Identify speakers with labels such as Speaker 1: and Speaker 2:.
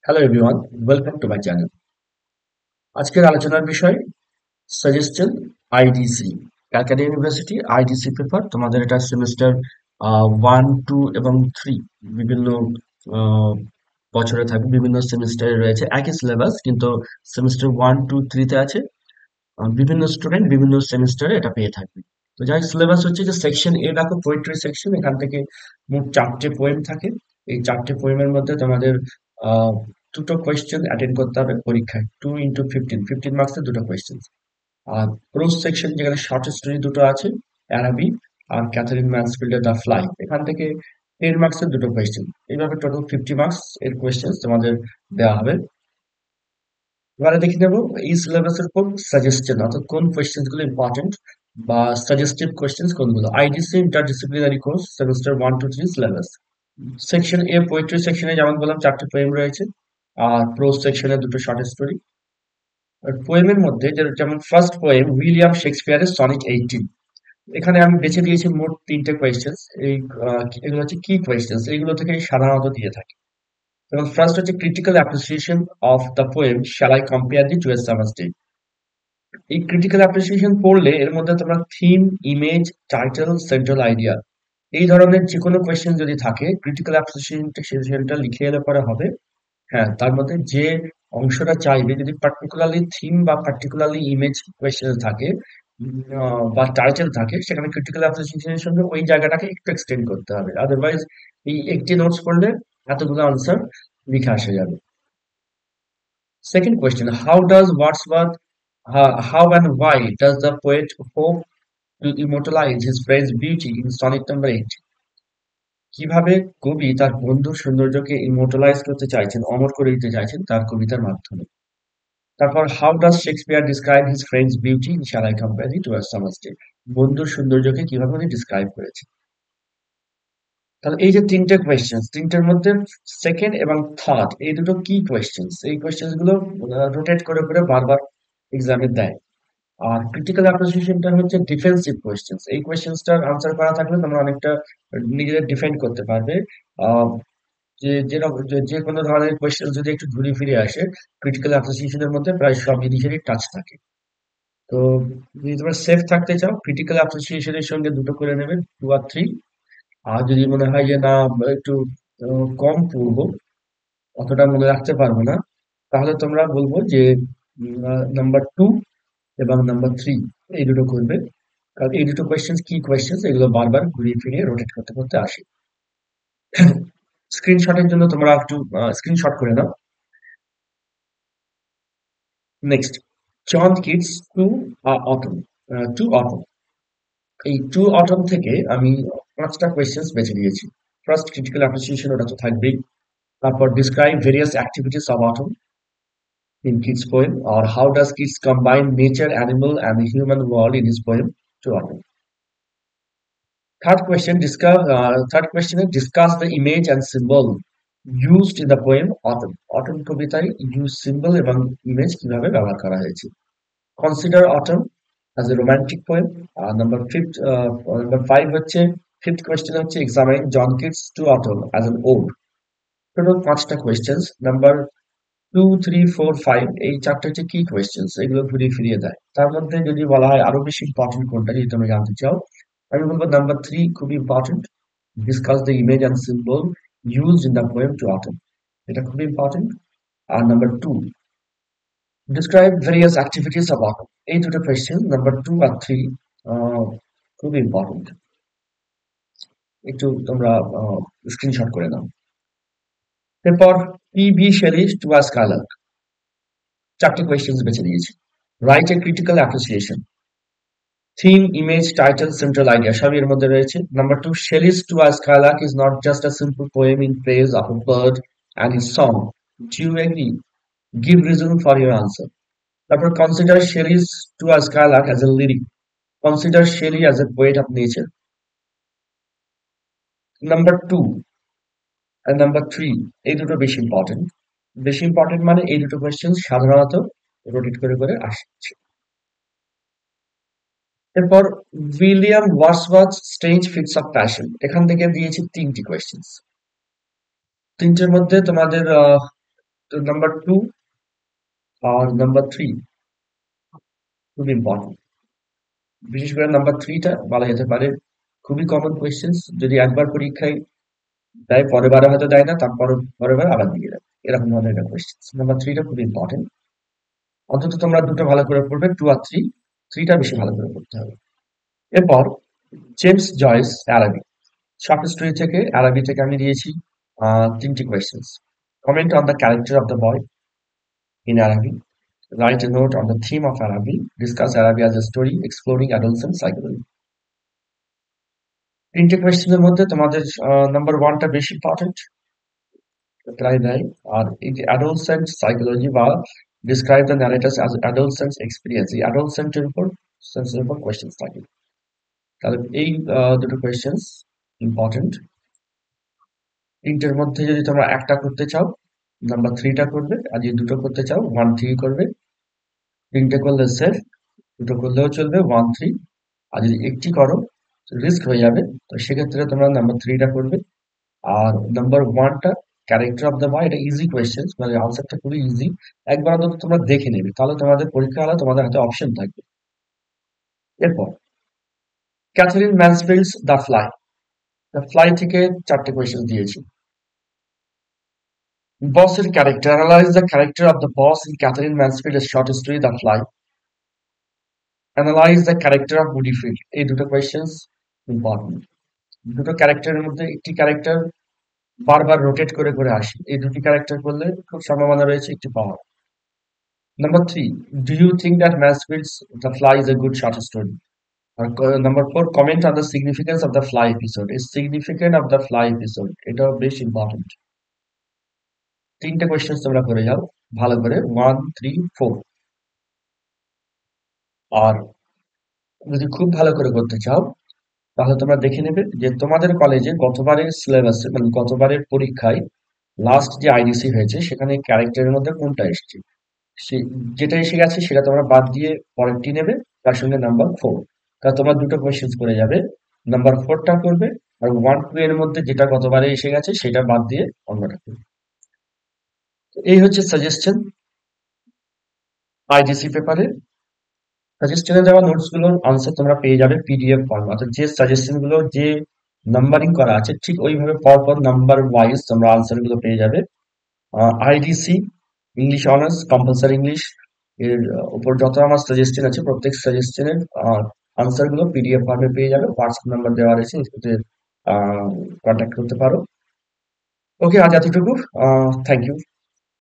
Speaker 1: Hello everyone, welcome to my channel. আজকের আলোচনার বিষয় suggested IDC Calcutta university IDC paper তোমাদের এটা সেমিস্টার 1, 2 এবং 3 বিভিন্ন আহ, বছরে থাকবে বিভিন্ন সেমিস্টারে রয়েছে একই সিলেবাস কিন্তু সেমিস্টার 1, 2, 3 তে আছে বিভিন্ন স্টুডেন্ট বিভিন্ন সেমিস্টারে এটা পেয়ে থাকবে। তো যাই সিলেবাস হচ্ছে যে সেকশন এ দেখো পোয়েট্রি সেকশন এখান থেকে মোট 4টে পোয়েম থাকে। এই 4টে পোয়েমের মধ্যে তোমাদের আহ, দুটো কোয়েশ্চেন অ্যাটেন্ড করতে হবে পরীক্ষায় 2 into 15 মার্কসের দুটো কোয়েশ্চেন। আর প্রোজ সেকশন যেখানে শর্ট স্টোরি দুটো আছে, অ্যারাবি আর ক্যাথারিন ম্যানসফিল্ডের দ্য ফ্লাই, এখান থেকে 10 মার্কসের দুটো কোয়েশ্চেন। এইভাবে টোটাল 50 মার্কস এর কোয়েশ্চেন তোমাদের দেওয়া হবে। এবারে দেখে নেব এই সিলেবাসের কোন সাজেস্টেড অর্থাৎ কোন কোয়েশ্চেন গুলো ইম্পর্টেন্ট বা সাজেস্টেড কোয়েশ্চেন কোনগুলো। IDC interdisciplinary course semester 1, 2, 3 syllabus. Section A poetry সেকশনে যেমন বললাম 4টে পোয়েম রয়েছে, আর প্রোজ সেকশনে দুটো শর্ট স্টোরি। আর পোয়েমের মধ্যে যেমন ফার্স্ট পোয়েম উইলিয়াম শেক্সপিয়ারের সনিক 18, এখানে আমি বেছে দিয়েছি মোট 3টে কোয়েশ্চেন। এই এগুলো হচ্ছে কি কোয়েশ্চেন, এইগুলো থেকে সাধারণত দিয়ে থাকে। যেমন ফার্স্ট হচ্ছে critical appreciation of the poem shall I compare thee to a summer's day. এই ক্রিটিক্যাল অ্যাপ্রিসিয়েশন পড়লে এর মধ্যে তোমরা theme, image, title, central idea এই ধরনের যে কোনো কোয়েশ্চেন যদি থাকে ক্রিটিক্যাল অ্যাপ্রিসিয়েশনটা লিখে এলে পরে হবে। হ্যাঁ, তার মধ্যে যে অংশটা চাইবে যদি পার্টিকুলারলি থিম বা পার্টিকুলারলি ইমেজ কোয়েশ্চেন থাকে বা টাইটেল থাকে, সেখানে ক্রিটিক্যাল অ্যাপ্রিসিয়েশনের সঙ্গে ওই জায়গাটাকে একটু এক্সটেন্ড করতে হবে। আদারওয়াইজ এই একটি নোটস পড়লে এতগুলো আনসার লিখে আসা যাবে। Second question: How does Wordsworth, how and why does the poet hope to immortalize his friend's beauty in sonnet number 8? কিভাবে কবি তার বন্ধুর সৌন্দর্যকে ইমোর্টালাইজ করতে চাইছেন, অমর করে দিতে চাইছেন তার কবিতার মাধ্যমে। তারপর how does Shakespeare describe his friends beauty in shall I compare it to a summer's day. বন্ধুর সৌন্দর্যকে কিভাবে উনি ডিসক্রাইব করেছেন। তাহলে এই যে তিনটে কোয়েশ্চেন, তিনটের মধ্যে সেকেন্ড এবং থার্ড এই দুটো কি কোয়েশ্চেন, এই কোয়েশ্চেন গুলো রোটেট করে করে বারবার এক্সামে দেয়। আর ক্রিটিক্যাল অ্যাপ্রিসিয়েশনটা হচ্ছে ডিফেন্সিভ কোয়েশ্চেন্স। এই কোয়েশ্চেন্সটার আনসার করা থাকলে তোমরা অনেকটা নিজেদের ডিফেন্ড করতে পারবে। আহ, যে কোনো ধরনের কোয়েশ্চেন যদি একটু ঘুরে ফিরে আসে, ক্রিটিক্যাল অ্যাপ্রিসিয়েশনের মধ্যে প্রায় সব জিনিসেরই টাচ থাকে। তো যদি তোমরা সেফ থাকতে চাও ক্রিটিক্যাল অ্যাপ্রিসিয়েশনের সঙ্গে দুটো করে নেবে, 2 আর 3। আর যদি মনে হয় যে না একটু কম পড়বো, অতটা মনে রাখতে পারবো না, তাহলে তোমরা বলবো যে নাম্বার 2 এবং নাম্বার 3 এই দুটো করবে। কারণ এই দুটো কোয়েশ্চেন কি কোয়েশ্চেন, এগুলো বারবার ঘুরিয়ে ফিরিয়ে রোটেট করতে করতে আসে। স্ক্রিনশটের জন্য তোমরা একটু স্ক্রিনশট করে নাও। Next, John Keats to autumn. এই টু অটম থেকে আমি 5টা কোয়েশ্চেন বেছে নিয়েছি। ফার্স্ট ক্রিটিক্যাল অ্যাপ্রিসিয়েশন, ওটা তো থাকবেই। তারপর describe various activities of autumn in kids poem, or how does kids combine nature, animal and the human world in his poem to autumn. Third question is discuss the image and symbol used in the poem Autumn. Autumn কবিতায় use symbol এবং image কিভাবে ব্যবহার করা হয়েছে। Consider autumn as a romantic poem. Number 5 হচ্ছে fifth question হচ্ছে examine John Keats to autumn as an ode. Total 5টা questions. Number 2, 3, 4, 5 এই 4টা হচ্ছে কি কোয়েশ্চেন্স, এগুলো ঘুরিয়ে ফিরিয়ে দেয়। তার মধ্যে যদি বলা হয় আরো বেশি ইম্পর্টেন্ট কোনটা যদি তুমি জানতে চাও, আমি বলবো নাম্বার 3 খুবই important. Discuss the image and symbol used in the poem to autumn, এটা খুবই ইম্পর্টেন্ট। আর number 2 describe various activities of autumn, এই দুটো কোয়েশ্চেন নাম্বার 2 আর 3 খুবই ইম্পর্টেন্ট। একটু তোমরা স্ক্রিনশট করে নাও। এরপর P B. Shelley to a skylark, 4টে কোয়েশ্চেন বেছে নিয়েছি। Write a critical appreciation, theme, image, title, central idea সবই এর মধ্যে রয়েছে। Number 2 Shelley's to a skylark is not just a simple poem in praise of a bird and his song. Do you agree? Give reason for your answer. তারপর consider Shelley's to a skylark as a lyric, consider Shelley as a poet of nature. Number 2 R number 3 এই দুটো বেশি important. বেশি important মানে এই দুটো question সাধারণত rotate করে করে আসছে। এরপর William Wordsworth strange fits of passion, এখান থেকে দিয়েছি 3টি কোয়েশ্চেন। তিনটের মধ্যে তোমাদের তো নাম্বার 2 আর নাম্বার 3 খুব ইম্পর্টেন্ট। বিশেষ করে নাম্বার 3টা বলা যেতে পারে খুবই কমন কোয়েশ্চেন্স। যদি একবার পরীক্ষায় দেয়, পরের বারে হয়তো দেয় না, তারপর পরের বার আবার দিয়ে দেয়, এরকম ধরনের একটা কোয়েশ্চেন্স। নাম্বার 3টা খুব ইম্পর্টেন্ট। অন্তত তোমরা দুটো ভালো করে পড়বে, 2 আর 3, 3টা বেশি ভালো করে পড়তে হবে। এরপর James Joyce Arabic, short story থেকে, অ্যারাবি থেকে আমি দিয়েছি 3টি questions. Comment on the character of the boy in Arabic. Write a note on the theme of Arabic. Discuss Arabic as a story exploring adolescent psychology. 3টে কোয়েশ্চেনের মধ্যে তোমাদের number 1টা বেশি important প্রায় দেয়। আর এই যে অ্যাডোলসেন্ট সাইকোলজি বা describe the narrator's as adolescent experience, এই অ্যাডোলসেন্টের উপর কোয়েশ্চেন্স থাকে। তাহলে এই দুটো কোয়েশ্চেন্স ইম্পর্টেন্ট। 3টের মধ্যে যদি তোমরা একটা করতে চাও, নাম্বার 3টা করবে, আর যদি দুটো করতে চাও 1 3 করবে। 3টে করলে সেফ, দুটো করলেও চলবে 1 3। আর যদি একটি করো রিস্ক হয়ে যাবে, তো সেক্ষেত্রে তোমরা নাম্বার 3টা করবে। আর নাম্বার 1টা ক্যারেক্টার অফ দ্য বয়, এটা ইজি কোয়েশ্চেন, মানে আনসারটা খুবই ইজি। একবার অন্তত তোমরা দেখে নেবে, তাহলে তোমাদের পরীক্ষা হলে তোমাদের হাতে অপশন থাকবে। এরপর ক্যাথারিন ম্যানসফিল্ডস দ্য ফ্লাই থেকে 4টে কোয়েশ্চেন দিয়েছি। বসের character, analyse the character of the boss in Katherine ম্যানসফিল্ডের short story the fly. Analyse the character of Woodifield, এই দুটো কোয়েশ্চেন ইম্পর্টেন্ট। দুটো ক্যারেক্টারের মধ্যে একটি ক্যারেক্টার বারবার রোটেট করে করে আসে, এই দুটি ক্যারেক্টার করলে খুব সম্ভাবনা রয়েছে একটি পাওয়ার। Number 3, do you think that Mansfield's the fly is a good short story? আর number 4, comment on the significance of the fly episode, এই significant of the fly episode এটাও বেশ ইম্পর্টেন্ট। 3টে কোয়েশ্চেন তোমরা করে যাও ভালো করে, 1 3 4। আর যদি খুব ভালো করে করতে চাও, তাহলে তোমরা দেখে নেবে যে তোমাদের কলেজে গতবারের সিলেবাসে, মানে গতবারের পরীক্ষায় লাস্ট যে আইডিসি হয়েছে সেখানে ক্যারেক্টারের মধ্যে কোনটা এসেছে, যেটা এসে গেছে সেটা তোমরা বাদ দিয়ে পরেরটি নেবে, তার সঙ্গে নাম্বার 4। তা তোমরা দুটো কোয়েশ্চেন করে যাবে, নাম্বার 4টা করবে, আর 1 2 এর মধ্যে যেটা গতবারে এসে গেছে সেটা বাদ দিয়ে অন্যটা করবে। তো এই হচ্ছে সাজেশন আইডিসি পেপারে। সাজেশনে দেওয়া নোটস গুলোর আনসার তোমরা পেয়ে যাবে পিডিএফ ফর্ম, অর্থাৎ যে সাজেশন গুলো যে নাম্বারিং করা আছে ঠিক ওইভাবে পরপর নাম্বার ওয়াইজ তোমরা আনসার গুলো পেয়ে যাবে। IDC English honours compulsory English এর উপর যত আমার সাজেশন আছে, প্রত্যেক সাজেশনের আনসার গুলো পিডিএফ ফর্মে পেয়ে যাবে। হোয়াটসঅ্যাপ নাম্বার দেওয়া রয়েছে, এতে কন্ট্যাক্ট করতে পারো। ওকে, আজ এতটুকু। Thank you.